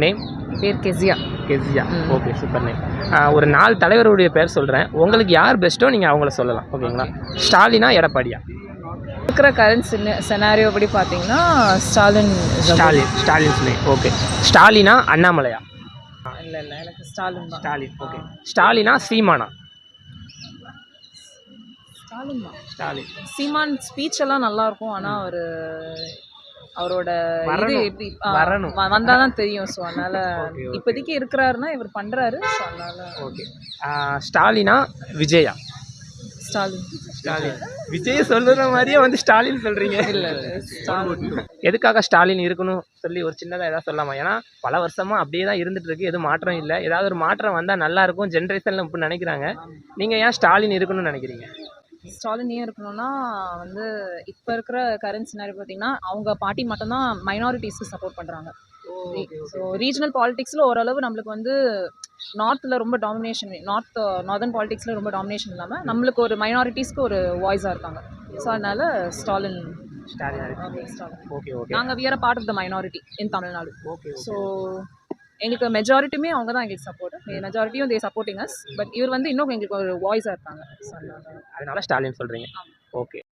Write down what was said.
Name பேர் Kezia. Kezia. Okay, super name. ஒரு 4 தலைவருடைய பேர் சொல்கிறேன். உங்களுக்கு யார் பெஸ்ட்டோ நீங்கள் அவங்கள சொல்லலாம். ஓகேங்களா? ஸ்டாலினா, எடப்பாடியா? இருக்கிற கரண்ட் செனாரியோ படி பார்த்தீங்கன்னா ஸ்டாலின். ஸ்டாலின் நேம். ஓகே. ஸ்டாலினா, அண்ணாமலையா? இல்லை எனக்கு ஸ்டாலின் தான். ஸ்டாலின். ஓகே. ஸ்டாலினா, சீமானா? ஸ்டாலின் தான். ஸ்டாலின். சீமான் ஸ்பீச் எல்லாம் நல்லா இருக்கும். ஆனால் அவரோட இது எப்படி வந்தால் தான் தெரியும். ஸோ அதனால் இப்போதைக்கு இருக்கிறாருன்னா இவர் பண்ணுறாரு. ஸோ அதனால் ஓகே. ஸ்டாலினா, விஜயா? ஸ்டாலின். விஜய் சொல்லுற மாதிரியே வந்து ஸ்டாலின் சொல்கிறீங்க. இல்லை ஸ்டாலின். எதுக்காக ஸ்டாலின் இருக்கணும் சொல்லி ஒரு சின்னதாக ஏதாவது சொல்லலாமா? ஏன்னா பல வருஷமாக அப்படியே தான் இருந்துட்டு இருக்கு, எதுவும் மாற்றம் இல்லை. ஏதாவது ஒரு மாற்றம் வந்தால் நல்லாயிருக்கும் ஜென்ரேஷனில் இப்போ நினைக்கிறாங்க. நீங்கள் ஏன் ஸ்டாலின் இருக்கணும்னு நினைக்கிறீங்க? ஸ்டாலின் ஏன் இருக்கணும்னா வந்து இப்போ இருக்கிற கரண்ட் சினாரி பார்த்தீங்கன்னா அவங்க பார்ட்டி மட்டும்தான் மைனாரிட்டிஸ்க்கு சப்போர்ட் பண்ணுறாங்க. ஸோ ரீஜனல் பாலிடிக்ஸில் ஓரளவு நம்மளுக்கு வந்து நார்த்தில் ரொம்ப டாமினேஷன், நார்தர்ன் பாலிடிக்ஸில் ரொம்ப டாமினேஷன் இல்லாமல் நம்மளுக்கு ஒரு மைனாரிட்டிஸ்க்கு ஒரு வாய்ஸாக இருக்காங்க. ஸோ அதனால ஸ்டாலின். Okay okay. நாங்கள் we're part of the minority in Tamil Nadu. Okay. So எங்களுக்கு மெஜாரிட்டியுமே அவங்க தான் எங்களுக்கு சப்போர்ட். மெஜாரிட்டியும் தே சப்போர்ட்டிங் அஸ். பட் இவர் வந்து இன்னும் எங்களுக்கு ஒரு வாய்ஸாக இருக்காங்க. ஸோ அதனால ஸ்டாலின் சொல்கிறீங்க. ஓகே.